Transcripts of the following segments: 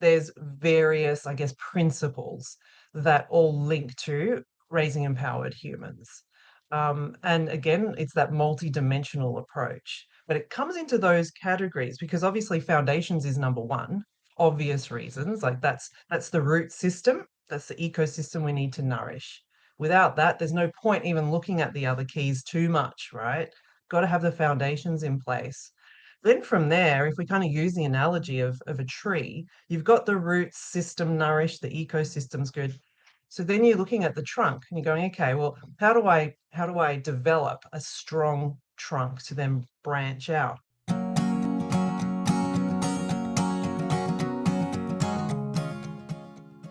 there's various, I guess, principles that all link to raising empowered humans. And again, it's that multi-dimensional approach. But it comes into those categories because obviously foundations is number one, obvious reasons. Like that's the root system, that's the ecosystem we need to nourish. Without that, there's no point even looking at the other keys too much, right? Got to have the foundations in place. Then from there, if we kind of use the analogy of a tree, you've got the root system nourished, the ecosystem's good. So then you're looking at the trunk and you're going, okay, well, how do I develop a strong trunk to then branch out?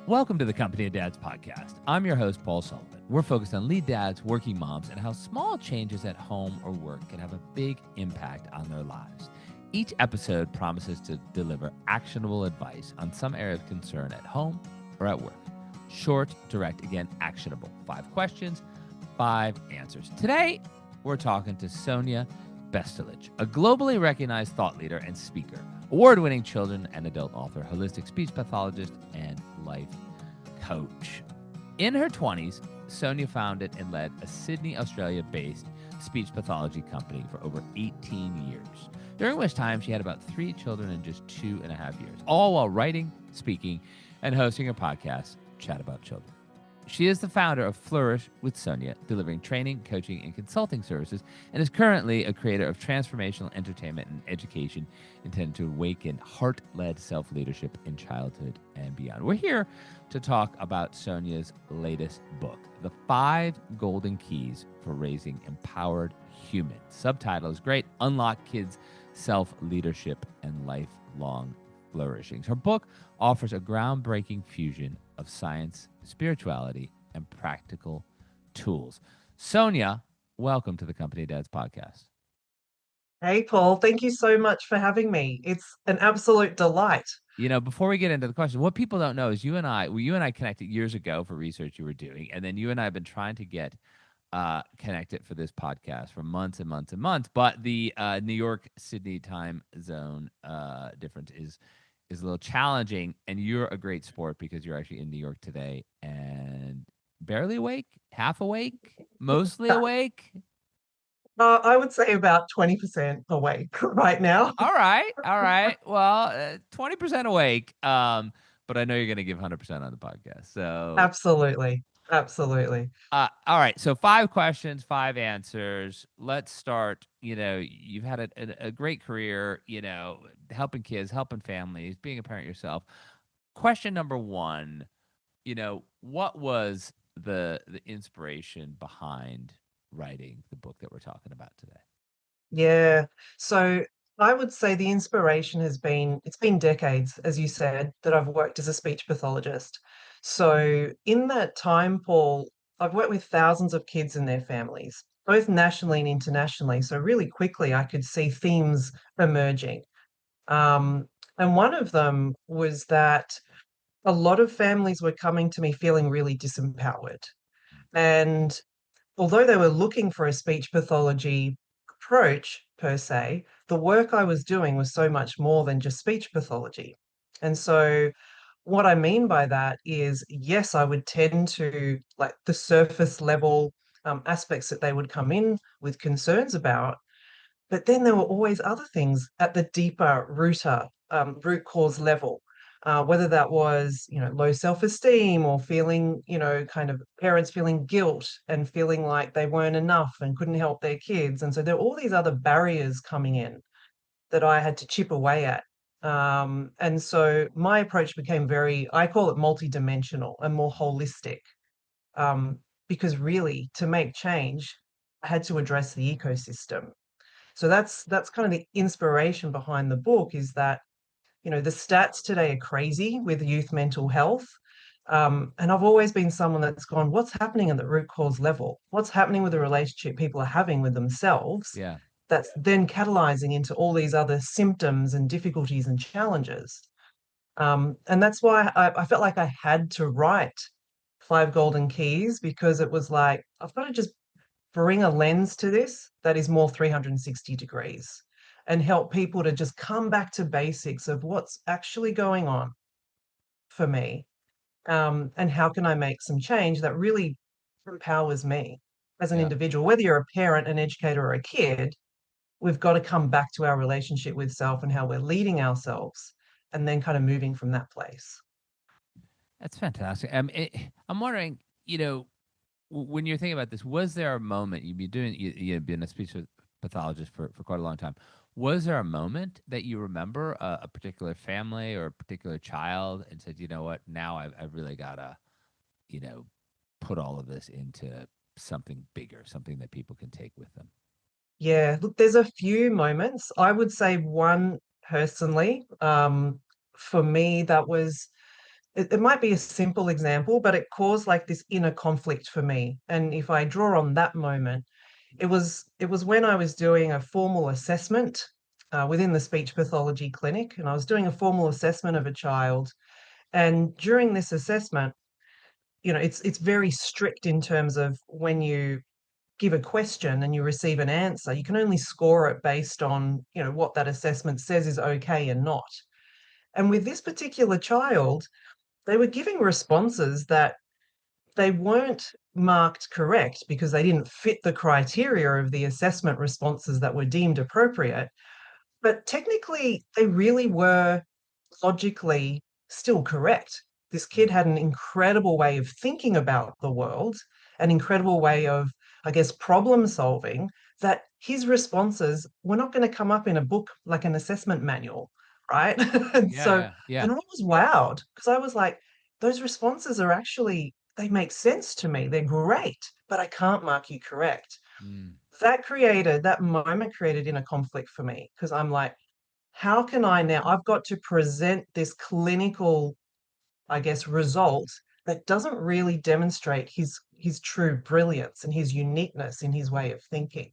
Welcome to the Company of Dads podcast. I'm your host, Paul Sullivan. We're focused on lead dads, working moms, and how small changes at home or work can have a big impact on their lives. Each episode promises to deliver actionable advice on some area of concern at home or at work. Short, direct, again, actionable. 5 questions, 5 answers. Today, we're talking to Sonia Bestulic, a globally recognized thought leader and speaker, award-winning children and adult author, holistic speech pathologist, and life coach. In her 20s, Sonia founded and led a Sydney, Australia-based speech pathology company for over 18 years, during which time she had about 3 children in just 2.5 years, all while writing, speaking, and hosting her podcast, Chat About Children. She is the founder of Flourish with Sonia, delivering training, coaching, and consulting services, and is currently a creator of transformational entertainment and education intended to awaken heart-led self-leadership in childhood and beyond. We're here to talk about Sonia's latest book, The 5 Golden Keys for Raising Empowered Humans. Subtitle is great, Unlock Kids' Self-Leadership and Lifelong Flourishing. Her book offers a groundbreaking fusion of science, spirituality, and practical tools. Sonia, welcome to the Company of Dads podcast. Hey, Paul, thank you so much for having me. It's an absolute delight. You know, before we get into the question, what people don't know is you and I connected years ago for research you were doing, and then you and I have been trying to get connected for this podcast for months and months and months. But the New York Sydney time zone difference is a little challenging, and you're a great sport because you're actually in New York today and barely awake, half awake, mostly awake. I would say about 20% awake right now. All right. Well, 20% awake. But I know you're going to give 100% on the podcast. So, Absolutely. Absolutely. all right. So 5 questions, 5 answers. Let's start. You know, you've had a great career, you know, helping kids, helping families, being a parent yourself. Question number 1, you know, what was the inspiration behind writing the book that we're talking about today? Yeah. So I would say the inspiration it's been decades, as you said, that I've worked as a speech pathologist. So in that time, Paul, I've worked with thousands of kids and their families, both nationally and internationally. So really quickly, I could see themes emerging. Um, and one of them was that a lot of families were coming to me feeling really disempowered. And although they were looking for a speech pathology approach per se, the work I was doing was so much more than just speech pathology. And so, what I mean by that is, yes, I would tend to like the surface level aspects that they would come in with concerns about, but then there were always other things at the deeper root cause level, whether that was, low self-esteem or feeling, kind of parents feeling guilt and feeling like they weren't enough and couldn't help their kids. And so there were all these other barriers coming in that I had to chip away at. And so my approach became I call it multidimensional and more holistic, um, because really to make change, I had to address the ecosystem. So that's kind of the inspiration behind the book is that, the stats today are crazy with youth mental health. And I've always been someone that's gone, what's happening at the root cause level? What's happening with the relationship people are having with themselves Yeah. that's then catalyzing into all these other symptoms and difficulties and challenges? And that's why I felt like I had to write 5 Golden Keys because it was like, I've got to just bring a lens to this that is more 360 degrees and help people to just come back to basics of what's actually going on. for me? And how can I make some change that really empowers me as an Yeah. individual? Whether you're a parent, an educator, or a kid, we've got to come back to our relationship with self and how we're leading ourselves, and then kind of moving from that place. That's fantastic. I'm wondering, when you're thinking about this, was there a moment you've been doing, you've been a speech pathologist for quite a long time. Was there a moment that you remember a particular family or a particular child and said, you know what, now I've really got to, you know, put all of this into something bigger, something that people can take with them? Yeah, look, there's a few moments. I would say one personally, for me, that was it might be a simple example, but it caused like this inner conflict for me. And if I draw on that moment, it was when I was doing a formal assessment within the speech pathology clinic, and I was doing a formal assessment of a child. And during this assessment, it's very strict in terms of when you give a question and you receive an answer, you can only score it based on, what that assessment says is okay and not. And with this particular child, they were giving responses that they weren't marked correct because they didn't fit the criteria of the assessment responses that were deemed appropriate. But technically, they really were logically still correct. This kid Mm. had an incredible way of thinking about the world, an incredible way of, I guess, problem solving, that his responses were not going to come up in a book like an assessment manual, right? And Yeah, so, yeah, yeah. and I was wowed because I was like, those responses are actually, they make sense to me. They're great, but I can't mark you correct. Mm. That moment created inner conflict for me because I'm like, how can I now? I've got to present this clinical, I guess, result that doesn't really demonstrate his true brilliance and his uniqueness in his way of thinking.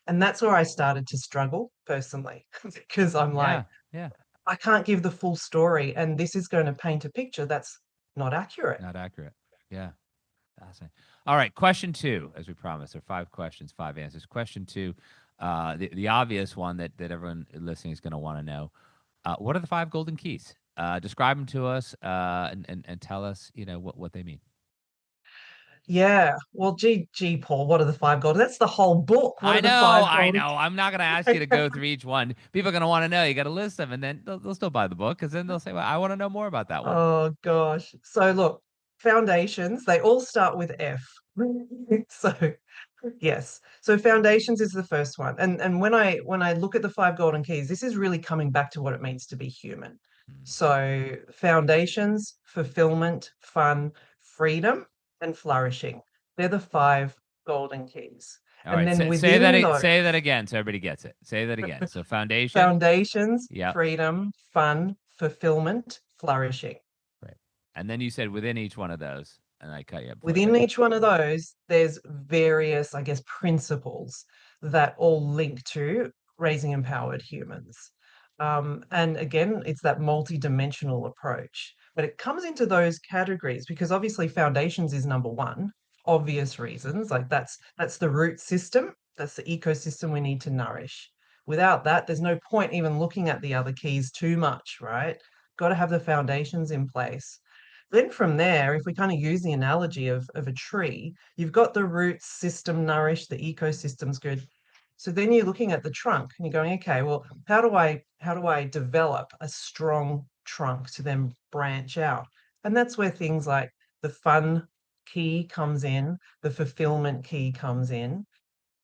And that's where I started to struggle personally because I'm like, Yeah, yeah. I can't give the full story, and this is going to paint a picture that's not accurate. Not accurate. Yeah. Fascinating. All right, question two, as we promised, there are 5 questions, 5 answers. Question two, the obvious one that everyone listening is going to want to know: what are the 5 golden keys? Describe them to us, and tell us, what they mean. Yeah. Well, gee, Paul, what are the five golden? That's the whole book. What I are the know, five I golden? know. I'm not going to ask you to go through each one. People are going to want to know. You got to list them, and then they'll still buy the book because then they'll say, "Well, I want to know more about that one." Oh gosh. So look, foundations, they all start with F. So yes. So foundations is the first one. And when I look at the five golden keys, this is really coming back to what it means to be human. Hmm. So foundations, fulfillment, fun, freedom, and flourishing. They're the five golden keys. All And right, then say within that those say that again so everybody gets it. Say that again. So foundation. foundations, Yep. freedom, fun, fulfillment, flourishing. Right. And then you said within each one of those, and I cut you up before I Within cut you. each one of those, there's various, I guess, principles that all link to raising empowered humans. And again, it's that multi-dimensional approach. But it comes into those categories because obviously foundations is number one, obvious reasons. Like that's the root system, that's the ecosystem we need to nourish. Without that, there's no point even looking at the other keys too much, right? Got to have the foundations in place. Then from there, if we kind of use the analogy of a tree, you've got the root system nourished, the ecosystem's good. So then you're looking at the trunk and you're going, okay, well, how do I develop a strong trunk to then branch out? And that's where things like the fun key comes in, the fulfillment key comes in,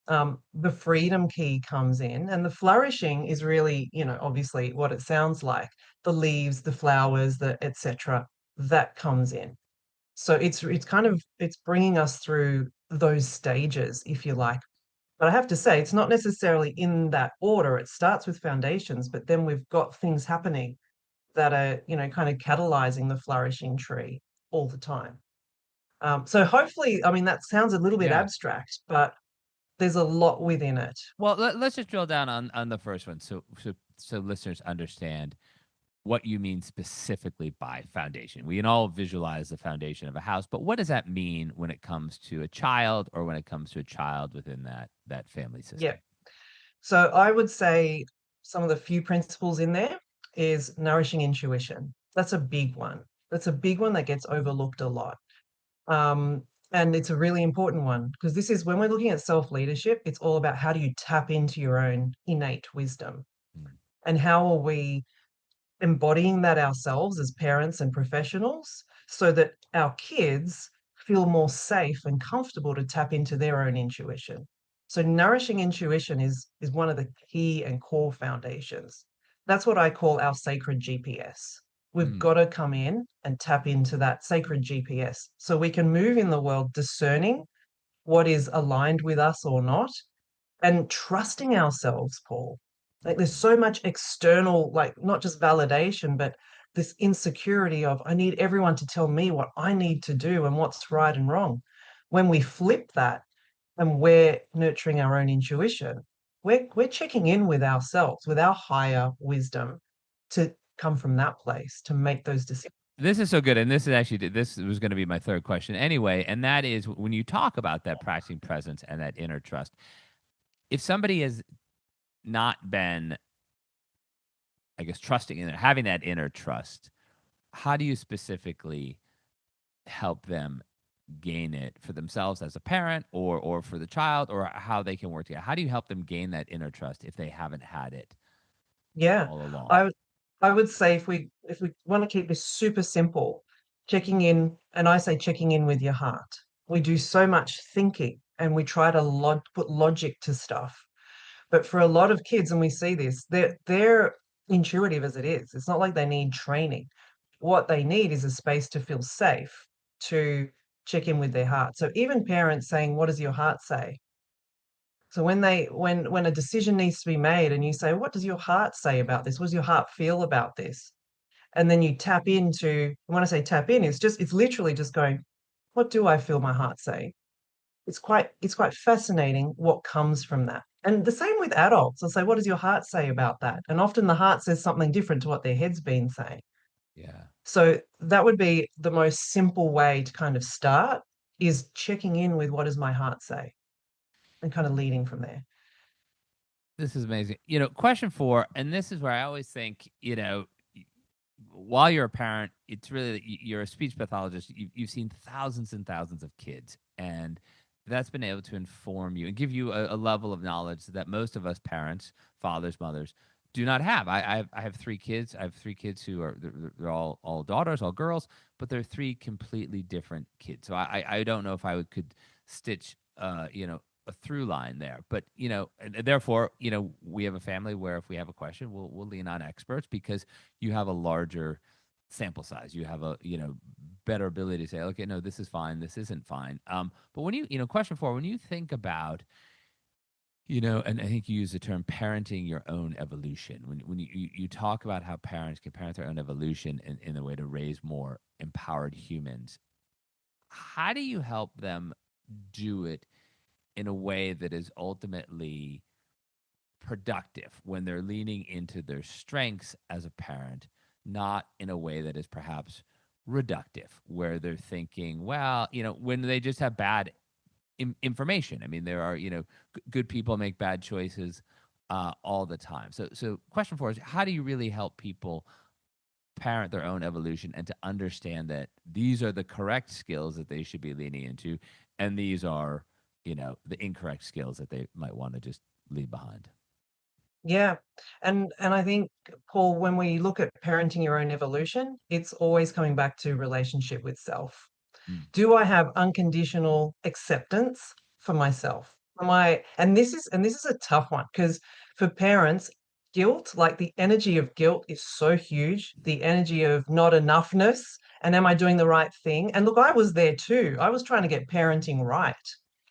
the freedom key comes in, and the flourishing is really, obviously what it sounds like, the leaves, the flowers, the etc. That comes in. So it's kind of it's bringing us through those stages, if you like. But I have to say, it's not necessarily in that order. It starts with foundations, but then we've got things happening that are, kind of catalyzing the flourishing tree all the time. So hopefully, I mean, that sounds a little bit Yeah. abstract, but there's a lot within it. Well, let's just drill down on the first one, so listeners understand what you mean specifically by foundation. We can all visualize the foundation of a house, but what does that mean when it comes to a child, or when it comes to a child within that family Yeah. system? So I would say some of the few principles in there is nourishing intuition. That's a big one. That's a big one that gets overlooked a lot. Um, and it's a really important one because this is when we're looking at self-leadership, it's all about how do you tap into your own innate wisdom Mm, and how are we embodying that ourselves as parents and professionals so that our kids feel more safe and comfortable to tap into their own intuition. So nourishing intuition is one of the key and core foundations. That's what I call our sacred GPS. We've mm, got to come in and tap into that sacred GPS so we can move in the world discerning what is aligned with us or not and trusting ourselves, Paul. Like there's mhm. so much external, like not just validation, but this insecurity of I need everyone to tell me what I need to do and what's right and wrong. When we flip that and we're nurturing our own intuition, we're checking in with ourselves, with our higher wisdom to come from that place to make those decisions. This is so good, and this is actually this was going to be my third question anyway, and that is when you talk about that practicing presence and that inner trust. If somebody has not been, I guess, trusting in it, having that inner trust, how do you specifically help them gain it for themselves as a parent or for the child, or how they can work together? How do you help them gain that inner trust if they haven't had it Yeah. all along? I would I would say if we want to keep this super simple, checking in, and I say checking in with your heart. We do so much thinking and we try to put logic to stuff. But for a lot of kids, and we see this, they're intuitive as it is. It's not like they need training. What they need is a space to feel safe, to check in with their heart. So even parents saying, "What does your heart say?" So when a decision needs to be made and you say, "What does your heart say about this? What does your heart feel about this?" And then you tap into, and when I say tap in, it's literally just going, "What do I feel my heart say?" It's quite fascinating what comes from that. And the same with adults. I'll say, "What does your heart say about that?" And often the heart says something different to what their head's been saying. Yeah. So that would be the most simple way to kind of start is checking in with what does my heart say and kind of leading from there. This is amazing. Question four, and this is where I always think, while you're a parent, it's really you're a speech pathologist. You've seen thousands and thousands of kids, and that's been able to inform you and give you a level of knowledge that most of us parents, fathers, mothers, do not have. I have three kids. I have three kids who are they're all daughters, all girls, but they're three completely different kids. So I don't know if I could stitch a through line there. But and therefore, we have a family where if we have a question, we'll lean on experts because you have a larger sample size. You have a better ability to say, okay, no, this is fine, this isn't fine. But when question four, when you think about and I think you use the term parenting your own evolution. When you talk about how parents can parent their own evolution in a way to raise more empowered humans, how do you help them do it in a way that is ultimately productive when they're leaning into their strengths as a parent, not in a way that is perhaps reductive, where they're thinking, well, when they just have bad information. I mean, there are, good people make bad choices all the time. So, question four is how do you really help people parent their own evolution and to understand that these are the correct skills that they should be leaning into, and these are, the incorrect skills that they might want to just leave behind? Yeah. And I think, Paul, when we look at parenting your own evolution, it's always coming back to relationship with self. Mm, Do I have unconditional acceptance for myself? Am I, and this is a tough one because for parents, guilt, like the energy of guilt is so huge, the energy of not enoughness, and am I doing the right thing? And look, I was there too. I was trying to get parenting right.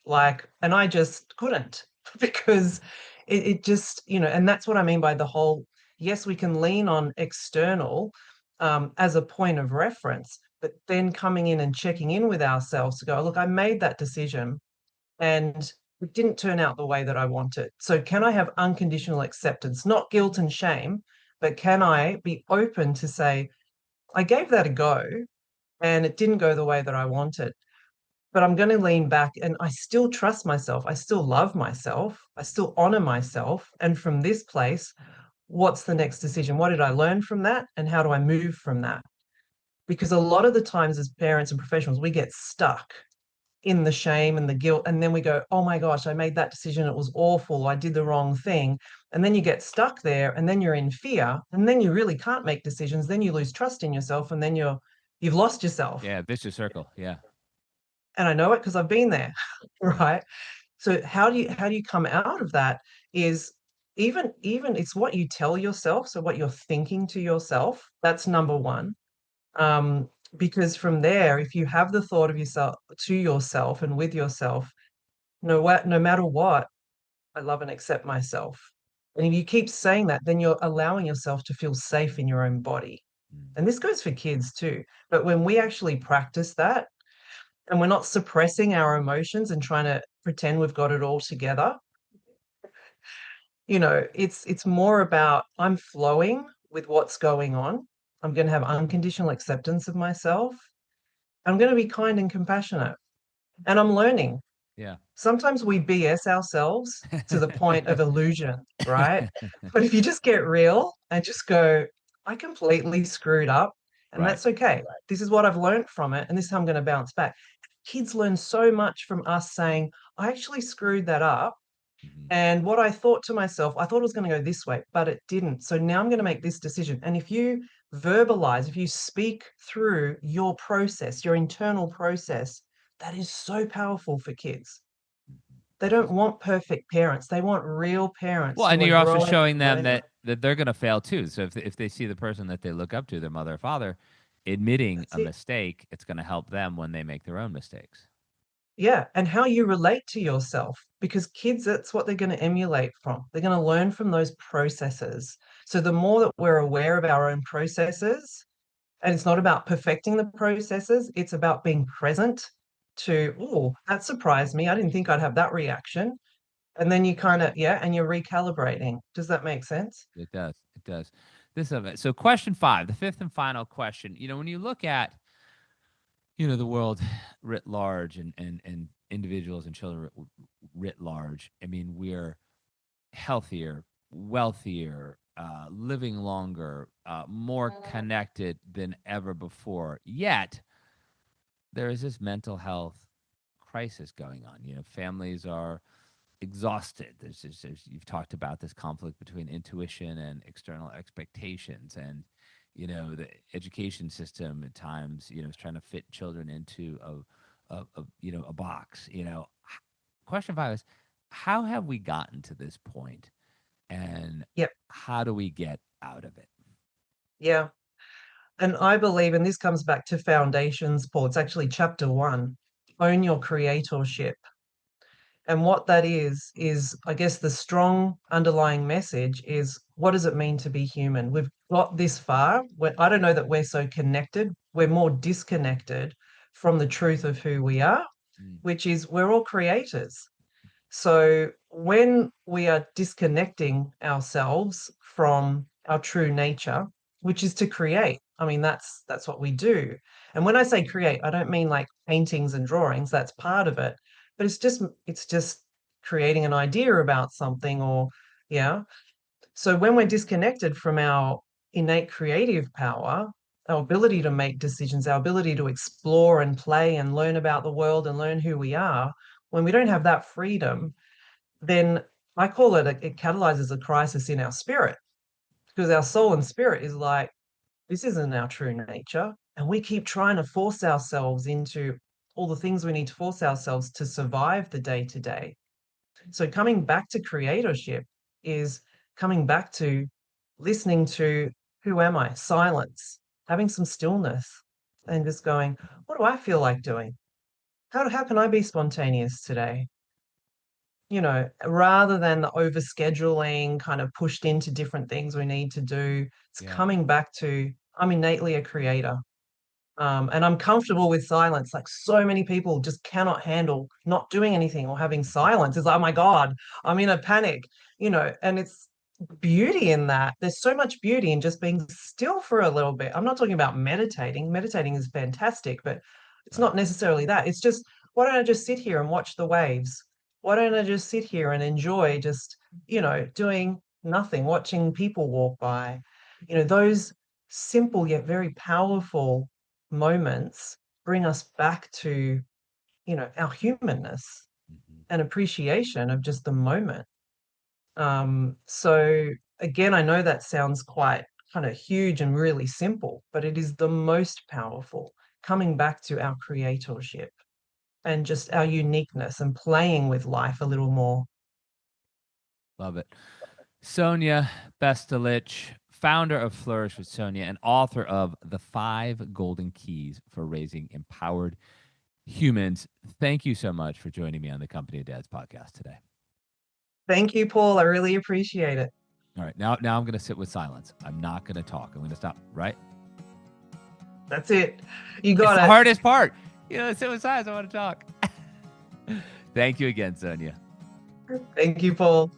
Like, and I just couldn't because it just, and that's what I mean by the whole, yes, we can lean on external as a point of reference, but then coming in and checking in with ourselves to go, look, I made that decision and it didn't turn out the way that I wanted. So can I have unconditional acceptance, not guilt and shame, but can I be open to say, I gave that a go and it didn't go the way that I wanted, but I'm going to lean back and I still trust myself. I still love myself. I still honor myself. And from this place, what's the next decision? What did I learn from that? And how do I move from that? because a lot of the times as parents and professionals, we get stuck in the shame and the guilt. And then we go, oh my gosh, I made that decision. It was awful. I did the wrong thing. And then you get stuck there and then you're in fear. And then you really can't make decisions. Then you lose trust in yourself and then you've lost yourself. Yeah, vicious circle. Yeah. And I know it because I've been there, right? So how do you come out of that is even it's what you tell yourself, so what you're thinking to yourself, that's number one. Um, because from there, if you have the thought of yourself to yourself and with yourself, no matter what, I love and accept myself. And if you keep saying that, then you're allowing yourself to feel safe in your own body. Mm. And this goes for kids too. But when we actually practice that and we're not suppressing our emotions and trying to pretend we've got it all together, it's more about I'm flowing with what's going on. I'm going to have unconditional acceptance of myself. I'm going to be kind and compassionate. And I'm learning. Yeah. Sometimes we BS ourselves to the point of illusion, right? But if you just get real and just go, I completely screwed up, and Right. that's okay. This is what I've learned from it, and this is how I'm going to bounce back. Kids learn so much from us saying, I actually screwed that up. Mhm. And what I thought to myself, I thought it was going to go this way, but it didn't. So now I'm going to make this decision. And if you verbalize, if you speak through your process, your internal process, that is so powerful for kids. They This don't is want perfect parents. They want real parents well, and who are you're also growing showing and them learning. that they're going to fail too. So if they see the person that they look up to, their mother or father, admitting That's a it. mistake, it's going to help them when they make their own mistakes. Yeah. And how you relate to yourself, because kids, that's what they're going to emulate from. They're going to learn from those processes. So the more that we're aware of our own processes, and it's not about perfecting the processes, it's about being present to, oh, that surprised me. I didn't think I'd have that reaction. And then you kind of, yeah, and you're recalibrating. Does that make sense? It does. It does. This of it. So question 5, the fifth and final question. When you look at the world writ large and individuals and children writ large, I mean, we're healthier, wealthier, living longer, more connected than ever before. Yet there is this mental health crisis going on. Families are exhausted. You've talked about this conflict between intuition and external expectations, and the education system at times is trying to fit children into a box. Question 5 is, how have we gotten to this point, and Yep. how do we get out of it? Yeah. And I believe, and this comes back to foundations, Paul, it's actually chapter one, own your creatorship. And what that is, I guess, the strong underlying message is what does it mean to be human? We've got this far. I don't know that we're so connected. We're more disconnected from the truth of who we are, Mm. which is we're all creators. So when we are disconnecting ourselves from our true nature, which is to create, I mean, that's what we do. And when I say create, I don't mean like paintings and drawings, that's part of it, but it's just creating an idea about something or yeah. So when we're disconnected from our innate creative power, our ability to make decisions, our ability to explore and play and learn about the world and learn who we are, when we don't have that freedom, then I call it catalyzes a crisis in our spirit because our soul and spirit is like, this isn't our true nature. And we keep trying to force ourselves into all the things we need to force ourselves to survive the day to day. So coming back to creatorship is coming back to listening to who am I? Silence, having some stillness and just going, what do I feel like doing? How can I be spontaneous today? Rather than the overscheduling, kind of pushed into different things we need to do, it's Yeah. coming back to I'm innately a creator. And I'm comfortable with silence. Like so many people just cannot handle not doing anything or having silence. It's like, oh my God, I'm in a panic, and it's beauty in that. There's so much beauty in just being still for a little bit. I'm not talking about meditating. Meditating is fantastic, but it's Right. not necessarily that. It's just, why don't I just sit here and watch the waves? Why don't I just sit here and enjoy just, doing nothing, watching people walk by? Those simple yet very powerful moments bring us back to, our humanness Mhm. and appreciation of just the moment. So again, I know that sounds quite kind of huge and really simple, but it is the most powerful, coming back to our creatorship and just our uniqueness and playing with life a little more. Love it. Sonia Bestulic, founder of Flourish with Sonia and author of The 5 Golden Keys for Raising Empowered Humans. Thank you so much for joining me on the Company of Dads podcast today. Thank you, Paul. I really appreciate it. All right, now I'm going to sit with silence. I'm not going to talk. I'm going to stop, right? That's it. You It's got the it. hardest part. Sit with silence. I want to talk. Thank you again, Sonia. Thank you, Paul.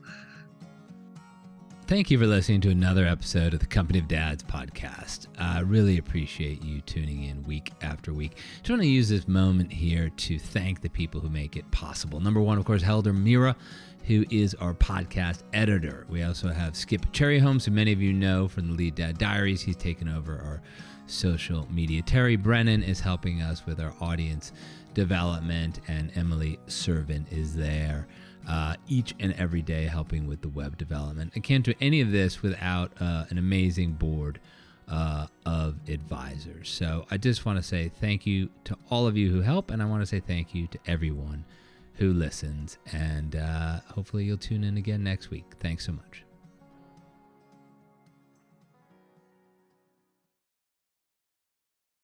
Thank you for listening to another episode of the Company of Dads podcast. I really appreciate you tuning in week after week. Just want to use this moment here to thank the people who make it possible. Number one, of course, Helder Mira, who is our podcast editor. We also have Skip Cherryholmes, who many of you know from the Lead Dad Diaries. He's taken over our social media. Terry Brennan is helping us with our audience development, and Emily Servin is there each and every day helping with the web development. I can't do any of this without an amazing board of advisors. So I just want to say thank you to all of you who help, and I want to say thank you to everyone who listens, and hopefully you'll tune in again next week. Thanks so much.